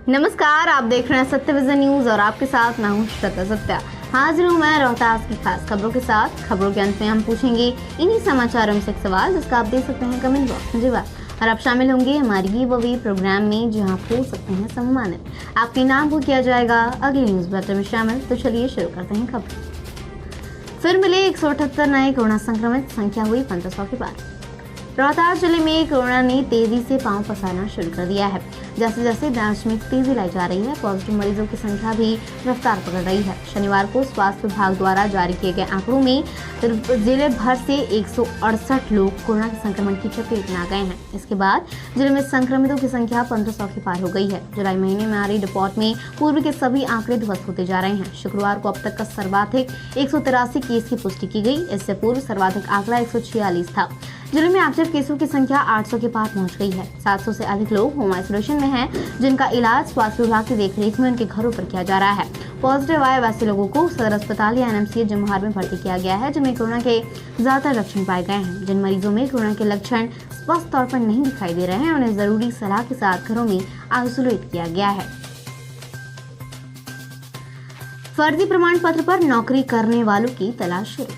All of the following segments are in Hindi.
नमस्कार, आप देख रहे हैं सत्य विजन न्यूज और आपके साथ मैं हूं श्रद्धा सत्या। हाजिर हूं मैं रोहतास की खास खबरों के साथ। खबरों के अंत में हम पूछेंगे इन्हीं समाचारों से एक सवाल जिसका आप दे सकते हैं कमेंट बॉक्स में जवाब, और आप शामिल होंगे हमारी गिव-अवे प्रोग्राम में जहां आप हो सकते हैं सम्मानित। आपके नाम को किया जाएगा अगले न्यूज बुलेटिन में शामिल। तो चलिए शुरू करते हैं खबर। फिर मिले 178 नए कोरोना संक्रमित, संख्या हुई 1500 के पार। रोहतास जिले में कोरोना ने तेजी से पांव पसारना शुरू कर दिया है। जैसे जैसे जांच में तेजी लाई जा रही है, पॉजिटिव मरीजों की संख्या भी रफ्तार पकड़ रही है। शनिवार को स्वास्थ्य विभाग द्वारा जारी किए गए आंकड़ों में जिले भर से 168 लोग कोरोना के संक्रमण की चपेट में आ गए हैं। इसके बाद जिले में संक्रमितों की संख्या 1500 के पार हो गई है। जुलाई महीने में आ रही रिपोर्ट में पूर्व के सभी आंकड़े ध्वस्त होते जा रहे हैं। शुक्रवार को अब तक का सर्वाधिक 183 केस की पुष्टि की गई। इससे पूर्व सर्वाधिक आंकड़ा 146 था। जिले में एक्टिव केसों की संख्या 800 के पार पहुंच गई है। 700 से अधिक लोग होम आइसोलेशन में हैं, जिनका इलाज स्वास्थ्य विभाग की देखरेख में उनके घरों पर किया जा रहा है। पॉजिटिव आए वैसे लोगों को सदर अस्पताल या एनएमसीएच जमुहार में भर्ती किया गया है, जिनमें कोरोना के ज्यादातर लक्षण पाए गए हैं। जिन मरीजों में कोरोना के लक्षण स्पष्ट तौर पर नहीं दिखाई दे रहे हैं, उन्हें जरूरी सलाह के साथ घरों में आइसोलेट किया गया है। फर्जी प्रमाण पत्र पर नौकरी करने वालों की तलाश शुरू।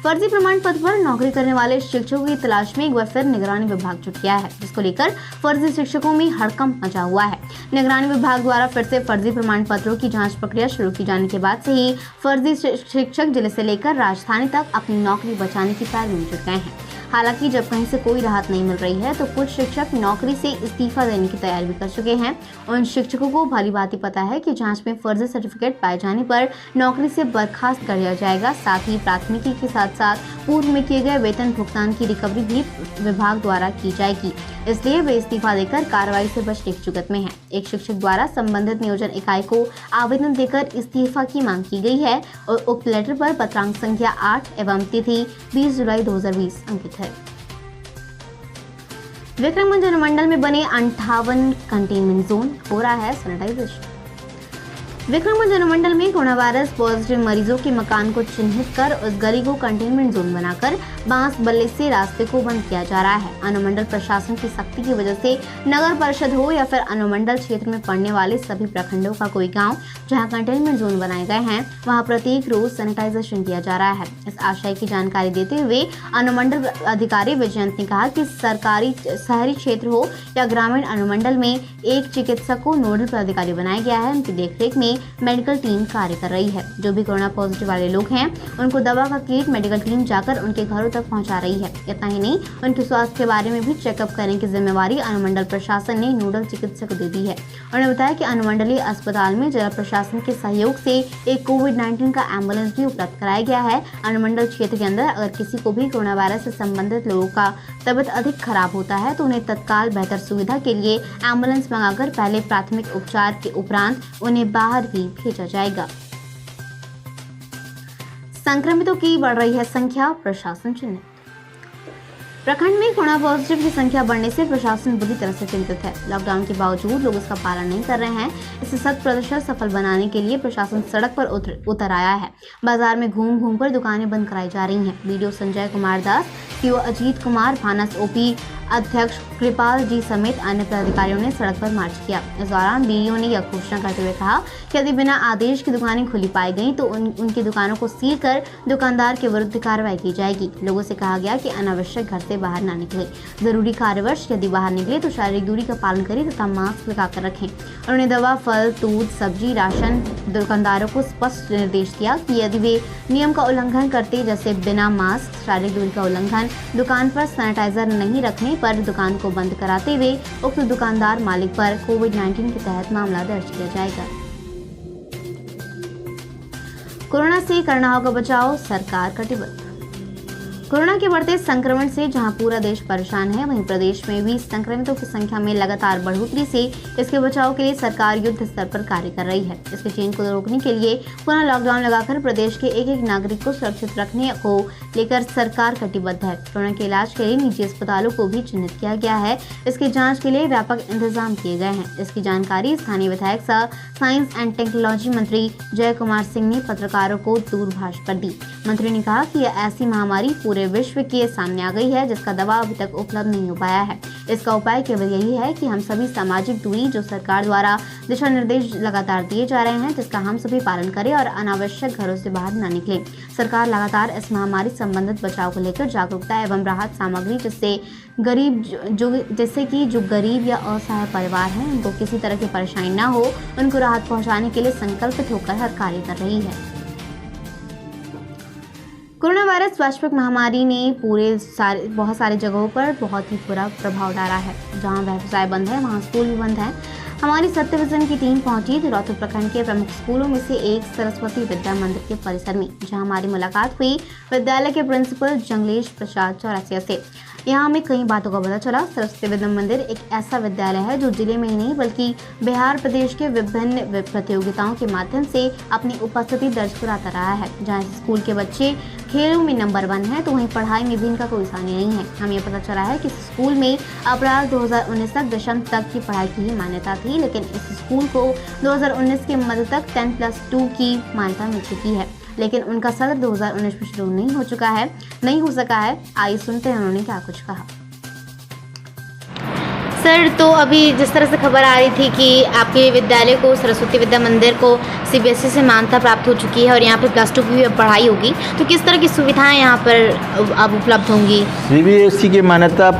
फर्जी प्रमाण पत्र पर नौकरी करने वाले शिक्षकों की तलाश में एक बार फिर निगरानी विभाग जुट गया है, जिसको लेकर फर्जी शिक्षकों में हड़कंप मचा हुआ है। निगरानी विभाग द्वारा फिर से फर्जी प्रमाण पत्रों की जांच प्रक्रिया शुरू की जाने के बाद से ही फर्जी शिक्षक जिले से लेकर राजधानी तक अपनी नौकरी बचाने की पैरवी में जुट गए हैं। हालांकि जब कहीं से कोई राहत नहीं मिल रही है तो कुछ शिक्षक नौकरी से इस्तीफा देने की तैयारी भी कर चुके हैं। उन शिक्षकों को भली भांति पता है कि जांच में फर्जी सर्टिफिकेट पाए जाने पर नौकरी से बर्खास्त कर दिया जाएगा। साथ ही प्राथमिकी के साथ साथ पूर्व में किए गए वेतन भुगतान की रिकवरी भी विभाग द्वारा की जाएगी। इसलिए वे इस्तीफा देकर कार्रवाई से बचने की जुगत में है। एक शिक्षक द्वारा संबंधित नियोजन इकाई को आवेदन देकर इस्तीफा की मांग की गई है और उक्त लेटर पर पत्रांक संख्या 8 एवं तिथि 20 जुलाई 2020 अंकित है। विक्रमगंज अनुमंडल में बने 58 कंटेनमेंट जोन, हो रहा है सैनिटाइजेशन। विक्रमगंज अनुमंडल में कोरोना वायरस पॉजिटिव मरीजों के मकान को चिन्हित कर उस गली को कंटेनमेंट जोन बनाकर बांस बल्ले से रास्ते को बंद किया जा रहा है। अनुमंडल प्रशासन की सख्ती की वजह से नगर परिषद हो या फिर अनुमंडल क्षेत्र में पड़ने वाले सभी प्रखंडों का कोई गांव जहां कंटेनमेंट जोन बनाए गए हैं, वहां प्रत्येक रोज सैनिटाइजेशन किया जा रहा है। इस आशय की जानकारी देते हुए अनुमंडल अधिकारी विजयंत ने कहा कि सरकारी शहरी क्षेत्र हो या ग्रामीण अनुमंडल में एक चिकित्सक को नोडल पदाधिकारी बनाया गया है। उनकी देखरेख में मेडिकल टीम कार्य कर रही है। जो भी कोरोना पॉजिटिव वाले लोग हैं, उनको दवा का किट मेडिकल टीम जाकर उनके घरों तक पहुंचा रही है। इतना ही नहीं, उनके स्वास्थ्य के बारे में भी चेकअप करने की जिम्मेवारी अनुमंडल प्रशासन ने नोडल चिकित्सक को दे दी है। उन्होंने बताया कि अनुमंडलीय अस्पताल में जिला प्रशासन के सहयोग से एक कोविड-19 का एम्बुलेंस भी उपलब्ध कराया गया है। अनुमंडल क्षेत्र के अंदर अगर किसी को भी कोरोना वायरस से संबंधित लोगों का तबियत अधिक खराब होता है तो उन्हें तत्काल बेहतर सुविधा के लिए एम्बुलेंस मंगाकर पहले प्राथमिक उपचार के उपरांत उन्हें बाहर भी भेजा जाएगा। संक्रमितों की बढ़ रही है संख्या, प्रशासन चिंतित। प्रखंड में कोरोना पॉजिटिव की संख्या बढ़ने से प्रशासन बुरी तरह से चिंतित है। लॉकडाउन के बावजूद लोग इसका पालन नहीं कर रहे हैं। इसे 100% सफल बनाने के लिए प्रशासन सड़क पर उतर आया है। बाजार में घूम घूम कर दुकानें बंद कराई जा रही हैं। वीडियो संजय कुमार दास, सीओ अजीत कुमार, भानस ओपी अध्यक्ष कृपाल जी समेत अन्य पदाधिकारियों ने सड़क पर मार्च किया। इस दौरान बीईओ ने यह घोषणा करते हुए कहा कि यदि बिना आदेश की दुकानें खुली पाई गई तो उनकी दुकानों को सील कर दुकानदार के विरुद्ध कार्रवाई की जाएगी। लोगों से कहा गया कि अनावश्यक घर से बाहर न निकले। जरूरी कार्यवश यदि बाहर निकले तो शारीरिक दूरी का पालन करें तथा मास्क लगाकर रखें। उन्होंने दवा, फल, दूध, सब्जी, राशन दुकानदारों को स्पष्ट निर्देश दिया कि यदि वे नियम का उल्लंघन करते, जैसे बिना मास्क, शारीरिक दूरी का उल्लंघन, दुकान पर सैनिटाइजर नहीं रखने पर दुकान को बंद कराते हुए उक्त दुकानदार मालिक पर कोविड-19 के तहत मामला दर्ज किया जाएगा। कोरोना से करना होगा बचाव, सरकार कटिबद्ध। कोरोना के बढ़ते संक्रमण से जहां पूरा देश परेशान है, वहीं प्रदेश में भी संक्रमितों की संख्या में लगातार बढ़ोतरी से इसके बचाव के लिए सरकार युद्ध स्तर पर कार्य कर रही है। इसके चेन को रोकने के लिए पुनः लॉकडाउन लगाकर प्रदेश के एक एक नागरिक को सुरक्षित रखने को लेकर सरकार कटिबद्ध है। कोरोना के इलाज के लिए निजी अस्पतालों को भी चिन्हित किया गया है। इसकी जाँच के लिए व्यापक इंतजाम किए गए हैं। इसकी जानकारी स्थानीय विधायक सह साइंस एंड टेक्नोलॉजी मंत्री जय कुमार सिंह ने पत्रकारों को दूरभाष पर दी। मंत्री ने कहा कि यह ऐसी महामारी पूरे पूरे विश्व के सामने आ गई है, जिसका दवा अभी तक उपलब्ध नहीं हो पाया है। इसका उपाय केवल यही है कि हम सभी सामाजिक दूरी जो सरकार द्वारा दिशा निर्देश लगातार दिए जा रहे हैं, जिसका हम सभी पालन करें और अनावश्यक घरों से बाहर न निकलें। सरकार लगातार इस महामारी संबंधित बचाव को लेकर जागरूकता एवं राहत सामग्री जैसे कि जो गरीब या असहाय परिवार हैं, उनको किसी तरह की परेशानी न हो, उनको राहत पहुंचाने के लिए संकल्पित होकर हर कार्य कर रही है। कोरोना वायरस वैश्विक महामारी ने बहुत सारी जगहों पर बहुत ही बुरा प्रभाव डाला है। जहां व्यवसाय बंद है, वहां स्कूल भी बंद है। हमारी सत्य विजन की टीम पहुंची थिरौती प्रखंड के प्रमुख स्कूलों में से एक सरस्वती विद्या मंदिर के परिसर में, जहां हमारी मुलाकात हुई विद्यालय के प्रिंसिपल जंगलेश प्रसाद चौरसिया से। यहाँ हमें कई बातों का पता चला। सरस्वती विद्या मंदिर एक ऐसा विद्यालय है जो जिले में ही नहीं बल्कि बिहार प्रदेश के विभिन्न प्रतियोगिताओं के माध्यम से अपनी उपस्थिति दर्ज कराता रहा है। जहाँ स्कूल के बच्चे खेलों में नंबर 1 है, तो वहीं पढ़ाई में भी इनका कोई सानी नहीं है। हमें यह पता चला है कि इस स्कूल में अप्रैल 2019 तक दशम तक की पढ़ाई की ही मान्यता थी, लेकिन इस स्कूल को 2019 के मध्य तक 10+2 की मान्यता मिल चुकी है, लेकिन उनका सत्र 2019 में शुरू नहीं हो सका है। आइए सुनते हैं उन्होंने क्या कुछ कहा। सर, तो अभी जिस तरह से खबर आ रही थी कि आपके विद्यालय को, सरस्वती विद्या मंदिर को CBSE से मान्यता प्राप्त हो चुकी है और यहाँ पर +2 की भी पढ़ाई होगी, तो किस तरह की सुविधाएं यहाँ पर अब उपलब्ध होंगी? CBSE की मान्यता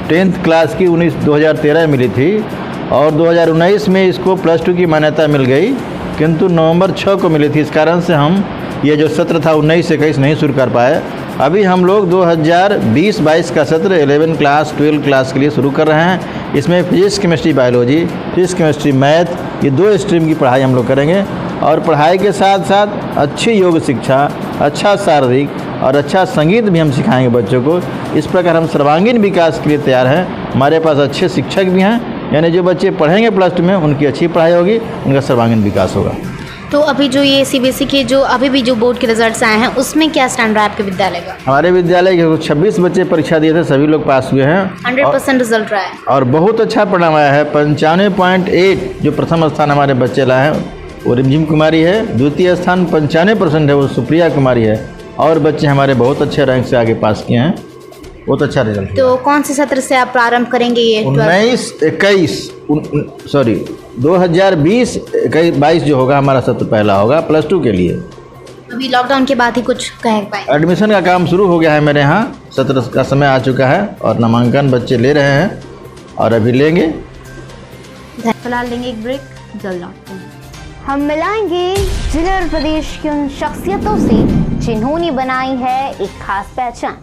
10th क्लास की 2013 मिली थी और 2019 में इसको +2 की मान्यता मिल गई, किंतु नवंबर 6 को मिली थी। इस कारण से हम ये जो सत्र था 19-21 नहीं शुरू कर पाए। अभी हम लोग 2020-22 का सत्र 11 क्लास 12 क्लास के लिए शुरू कर रहे हैं। इसमें physics, chemistry, biology, physics, chemistry, math, ये 2 स्ट्रीम की पढ़ाई हम लोग करेंगे और पढ़ाई के साथ साथ अच्छी योग शिक्षा, अच्छा शारीरिक और अच्छा संगीत भी हम सिखाएंगे बच्चों को। इस प्रकार हम सर्वांगीण विकास के लिए तैयार हैं। हमारे पास अच्छे शिक्षक भी हैं, यानी जो बच्चे पढ़ेंगे +2 में उनकी अच्छी पढ़ाई होगी, उनका सर्वांगीण विकास होगा। तो अभी जो ये CBSE के जो अभी भी जो बोर्ड के रिजल्ट्स आए हैं, उसमें क्या स्टैंड रहा है आपके विद्यालय का? हमारे विद्यालय के 26 बच्चे परीक्षा दिए थे, सभी लोग पास हुए हैं। 100% रिजल्ट रहा है और बहुत अच्छा परिणाम आया है। 95.8 जो प्रथम स्थान हमारे बच्चे लाए हैं वो रिमझिम कुमारी है। द्वितीय स्थान 95% है, वो सुप्रिया कुमारी है। और बच्चे हमारे बहुत अच्छे रैंक से आगे पास किए हैं, बहुत अच्छा रिजल्ट। तो कौन से सत्र से आप प्रारंभ करेंगे ये? 2020-22 जो होगा हमारा सत्र पहला होगा +2 के लिए। अभी लॉकडाउन के बाद ही कुछ कह पाए? एडमिशन का काम शुरू हो गया है मेरे यहाँ, सत्र का समय आ चुका है और नामांकन बच्चे ले रहे हैं और अभी लेंगे। फिलहाल लेंगे एक ब्रेक, जल्द लौटते हैं। हम मिलाएंगे जिले और प्रदेश की उन शख्सियतों से जिन्होंने बनाई है एक खास पहचान।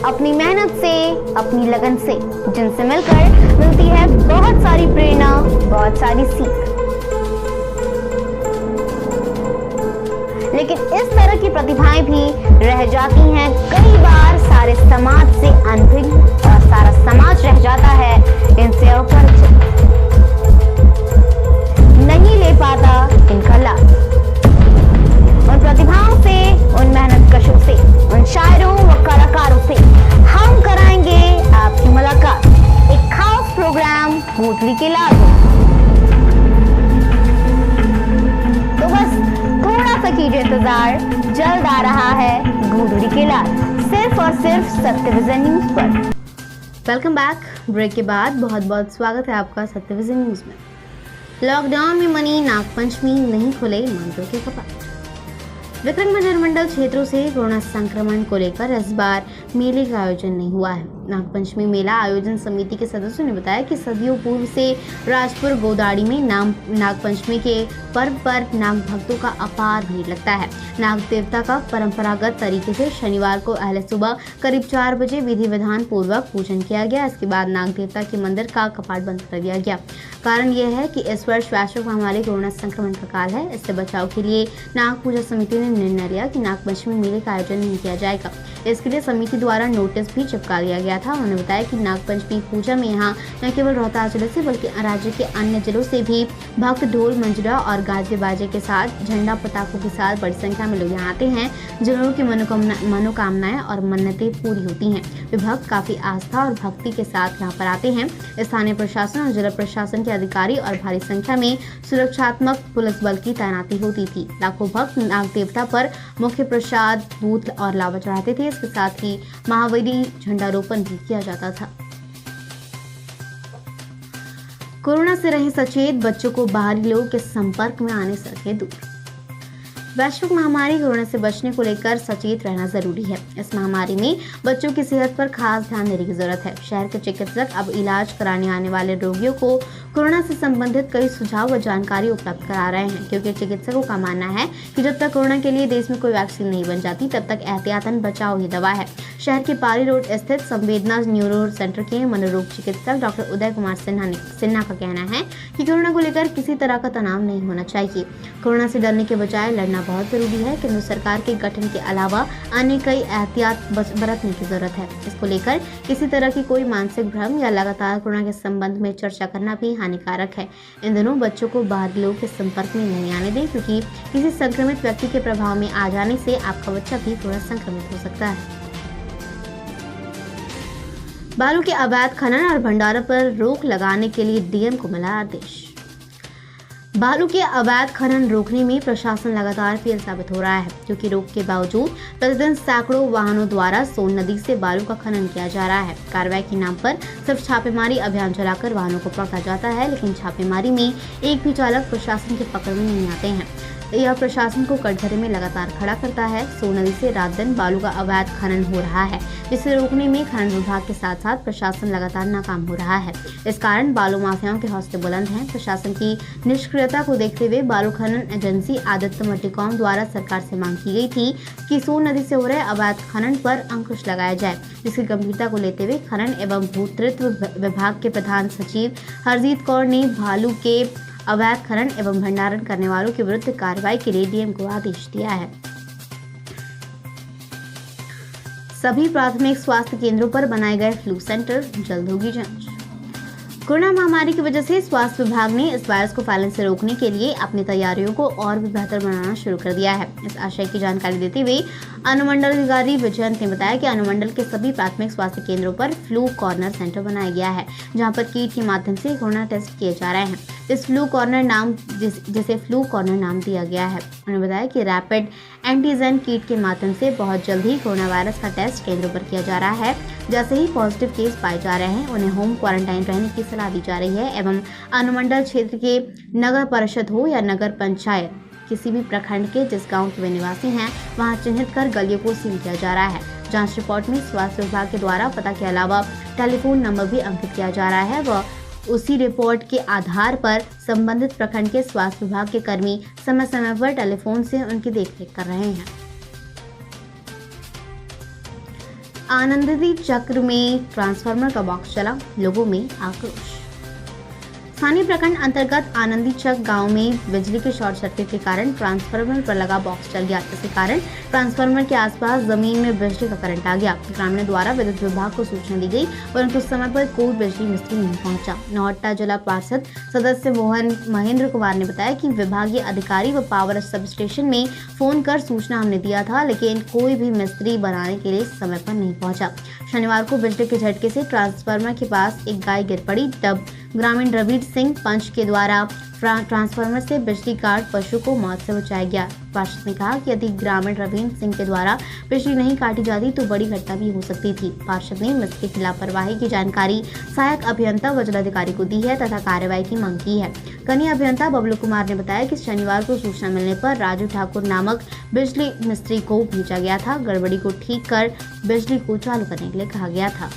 अपनी मेहनत से, अपनी लगन से, जिनसे मिलकर मिलती है बहुत सारी प्रेरणा, बहुत सारी सीख। लेकिन इस तरह की प्रतिभाएं भी रह जाती हैं कई बार सारे समाज से अनभिज्ञ, और सारा समाज रह जाता है इनसे अपरिचित, नहीं ले पाता इनका लाभ। उन प्रतिभाओं से, उन मेहनतकशों से, उन शायरों व कलाकारों से हम कराएंगे आपकी मुलाकात एक खास प्रोग्राम घूटड़ी के लाभ। तो बस थोड़ा सा कीजिए इंतजार, जल्द आ रहा है घूटड़ी के लाभ, सिर्फ और सिर्फ सत्य विजन न्यूज पर। Welcome back. ब्रेक के बाद बहुत बहुत स्वागत है आपका सत्य विजन न्यूज में। लॉकडाउन में मनी नागपंचमी, नहीं खुले मंदिरों के कपाट। विक्रम मंडल क्षेत्रों से कोरोना संक्रमण को लेकर इस बार मेले का आयोजन नहीं हुआ है। नागपंचमी मेला आयोजन समिति के सदस्यों ने बताया कि सदियों पूर्व से राजपुर गोदाड़ी में नागपंचमी के पर्व पर नाग भक्तों का अपार भीड़ लगता है। नाग देवता का परंपरागत तरीके से शनिवार को अहले सुबह करीब 4 बजे विधि विधान पूर्वक पूजन किया गया। इसके बाद नाग देवता के मंदिर का कपाट बंद कर दिया गया। कारण यह है कि इस वर्ष वैश्विक महामारी कोरोना संक्रमण का काल है। इससे बचाव के लिए नाग पूजा समिति ने निर्णय लिया कि नागपंचमी मेले का आयोजन नहीं किया जाएगा। इसके लिए समिति द्वारा नोटिस भी चिपका दिया गया गया था। उन्होंने बताया कि नागपंचमी पूजा में यहाँ न केवल रोहतास जिले से बल्कि राज्य के अन्य जिलों से भी भक्त ढोल मंजीरा और गाजे बाजे के साथ, झंडा पटाखों के साथ बड़ी संख्या में लोग यहाँ आते हैं। जिन लोगों की मनोकामनाएं और मन्नतें पूरी होती हैं, वे भक्त काफी आस्था और भक्ति के साथ यहाँ पर आते हैं। स्थानीय प्रशासन और जिला प्रशासन के अधिकारी और भारी संख्या में सुरक्षात्मक पुलिस बल की तैनाती होती थी। लाखों भक्त नाग देवता पर मुख्य प्रसाद, दूध और लावा चढ़ाते थे। इसके साथ ही महावीरी झंडारोपण भी किया जाता था। कोरोना से रहे सचेत, बच्चों को बाहरी लोगों के संपर्क में आने से रखें दूर। वैश्विक महामारी कोरोना से बचने को लेकर सचेत रहना जरूरी है। इस महामारी में बच्चों की सेहत पर खास ध्यान देने की जरूरत है। शहर के चिकित्सक अब इलाज कराने आने वाले रोगियों को कोरोना से संबंधित कई सुझाव व जानकारी उपलब्ध करा रहे हैं, क्योंकि चिकित्सकों का मानना है कि जब तक कोरोना के लिए देश में कोई वैक्सीन नहीं बन जाती, तब तक एहतियातन बचाव ही दवा है। शहर के पारी रोड स्थित संवेदना न्यूरो सेंटर के मनोरोग चिकित्सक डॉक्टर उदय कुमार सिन्हा का कहना है कि कोरोना को लेकर किसी तरह का तनाव नहीं होना चाहिए। कोरोना से डरने के बजाय लड़ना बहुत जरूरी है। केंद्र सरकार के गठन के अलावा अन्य कई एहतियात बरतने की जरूरत है। इसको लेकर किसी तरह की कोई मानसिक भ्रम या लगातार कोरोना के संबंध में चर्चा करना भी हानिकारक है। इन दिनों बच्चों को बाहरी लोगों के संपर्क में नहीं आने दें, क्योंकि किसी संक्रमित व्यक्ति के प्रभाव में आ जाने से आपका बच्चा भी कोरोना संक्रमित हो सकता है। बालू के अवैध खनन और भंडारण पर रोक लगाने के लिए डीएम को मिला आदेश। बालू के अवैध खनन रोकने में प्रशासन लगातार फेल साबित हो रहा है, क्योंकि रोक के बावजूद प्रतिदिन सैकड़ों वाहनों द्वारा सोन नदी से बालू का खनन किया जा रहा है। कार्रवाई के नाम पर सिर्फ छापेमारी अभियान चलाकर वाहनों को पकड़ा जाता है, लेकिन छापेमारी में एक भी चालक प्रशासन के पकड़ में नहीं आते हैं। यह प्रशासन को कटघरे में लगातार खड़ा करता है। सोन नदी से रात दिन बालू का अवैध खनन हो रहा है, जिसे रोकने में खनन विभाग के साथ साथ प्रशासन लगातार नाकाम हो रहा है। इस कारण बालू माफियाओं के हौसले बुलंद हैं। प्रशासन की निष्क्रियता को देखते हुए बालू खनन एजेंसी आदित्य मल्टीकॉम द्वारा सरकार से मांग की गई थी कि सोन नदी से हो रहे अवैध खनन पर अंकुश लगाया जाए, जिसकी गंभीरता को लेते हुए खनन एवं भूतत्व विभाग के प्रधान सचिव हरजीत कौर ने बालू के अवैध खनन एवं भंडारण करने वालों के विरुद्ध कार्रवाई के लिए डीएम को आदेश दिया है। सभी प्राथमिक स्वास्थ्य केंद्रों पर बनाए गए फ्लू सेंटर, जल्द होगी जांच। कोरोना महामारी की वजह से स्वास्थ्य विभाग ने इस वायरस को फैलने से रोकने के लिए अपनी तैयारियों को और भी बेहतर बनाना शुरू कर दिया है। इस आशय की जानकारी देते हुए अनुमंडल अधिकारी विजयंत ने बताया कि अनुमंडल के सभी प्राथमिक स्वास्थ्य केंद्रों पर फ्लू कॉर्नर सेंटर बनाया गया है, जहां पर किट के माध्यम से कोरोना टेस्ट किए जा रहे हैं। इस फ्लू कॉर्नर जिसे फ्लू कॉर्नर नाम दिया गया है। उन्होंने बताया कि रैपिड एंटीजन किट के माध्यम से बहुत जल्द ही कोरोना वायरस का टेस्ट केंद्रों पर किया जा रहा है। जैसे ही पॉजिटिव केस पाए जा रहे हैं, उन्हें होम क्वारंटाइन रहने की सलाह दी जा रही है एवं अनुमंडल क्षेत्र के नगर परिषद हो या नगर पंचायत, किसी भी प्रखंड के जिस गांव के वे निवासी हैं, वहां चिन्हित कर गलियों को सील किया जा रहा है। जांच रिपोर्ट में स्वास्थ्य विभाग के द्वारा पता के अलावा टेलीफोन नंबर भी अंकित किया जा रहा है व उसी रिपोर्ट के आधार पर संबंधित प्रखंड के स्वास्थ्य विभाग के कर्मी समय समय पर टेलीफोन से उनकी देखरेख कर रहे हैं। आनंदी चक्र में ट्रांसफार्मर का बॉक्स चला, लोगों में आक्रोश। स्थानीय प्रखंड अंतर्गत आनंदी चक गांव में बिजली के शॉर्ट सर्किट के कारण ट्रांसफार्मर पर लगा बॉक्स चल गया, जिसके कारण ट्रांसफार्मर के आसपास जमीन में बिजली का करंट आ गया। ग्रामीणों द्वारा विद्युत विभाग को सूचना दी गई, परंतु समय पर कोई बिजली मिस्त्री नहीं पहुंचा। नौहट्टा जिला पार्षद सदस्य महेंद्र कुमार ने बताया कि विभागीय अधिकारी व पावर सब स्टेशन में फोन कर सूचना हमने दिया था, लेकिन कोई भी मिस्त्री बनाने के लिए समय पर नहीं पहुंचा। शनिवार को बिजली के झटके से ट्रांसफार्मर के पास एक गाय गिर पड़ी, तब ग्रामीण रवि सिंह पंच के द्वारा ट्रांसफार्मर से बिजली काट पशु को मौत से बचाया गया। पार्षद ने कहा कि यदि ग्रामीण रवि सिंह के द्वारा बिजली नहीं काटी जाती तो बड़ी घटना भी हो सकती थी। पार्षद ने मिस्त्री की लापरवाही की जानकारी सहायक अभियंता व जिलाधिकारी को दी है तथा कार्रवाई की मांग की है। कनीय अभियंता बबलू कुमार ने बताया कि शनिवार को सूचना मिलने पर राजू ठाकुर नामक बिजली मिस्त्री को भेजा गया था। गड़बड़ी को ठीक कर बिजली को चालू करने के लिए कहा गया था।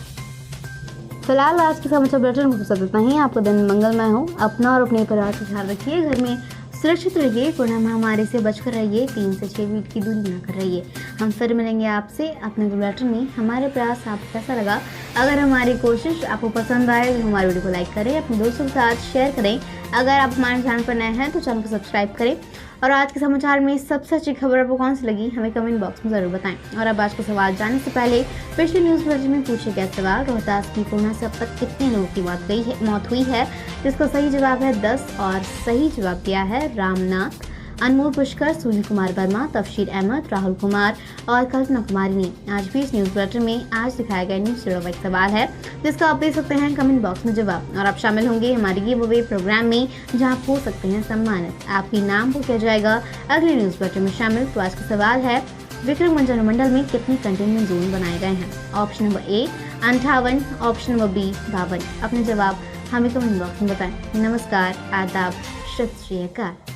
फिलहाल आज के समाचार बुलेटिन को इतना ही। आपका दिन मंगलमय हो। अपना और अपने परिवार का ख्याल रखिए, घर में सुरक्षित रहिए, कोरोना महामारी से बचकर रहिए, 3 से 6 फीट की दूरी बनाकर रहिए। हम फिर मिलेंगे आपसे अपने बुलेटिन में। हमारे प्रयास आपको कैसा लगा? अगर हमारी कोशिश आपको पसंद आए तो हमारे वीडियो को लाइक करें, अपने दोस्तों के साथ शेयर करें। अगर आप हमारे चैनल पर नए हैं तो चैनल को सब्सक्राइब करें और आज के समाचार में सबसे अच्छी खबर आपको कौन सी लगी, हमें कमेंट बॉक्स में जरूर बताएं। और अब आज का सवाल जानने से पहले पिछले न्यूज बुलेटिन में पूछे गए सवाल, रोहतास में कोरोना से अब तक कितने लोगों की मौत हुई है, जिसका सही जवाब है 10 और सही जवाब दिया है रामनाथ, अनमोल पुष्कर, सुनील कुमार वर्मा, तफशीर अहमद, राहुल कुमार और कल्पना कुमारी ने। आज भी इस न्यूज बुलेटिन में आज दिखाया गया न्यूज से जुड़ा एक सवाल है जिसका आप दे सकते हैं कमेंट बॉक्स में जवाब, और आप शामिल होंगे हमारे गिव अवे प्रोग्राम में जहां आप हो सकते हैं सम्मानित। आपके नाम को किया जाएगा अगले न्यूज बुलेटिन में शामिल। तो आज का सवाल है, विक्रम मंडल में कितने कंटेनमेंट जोन बनाए गए हैं? Option number A 58, option number B 52। अपने जवाब हमें कमेंट बॉक्स में बताएं। नमस्कार, आदाब, सत श्री अकाल।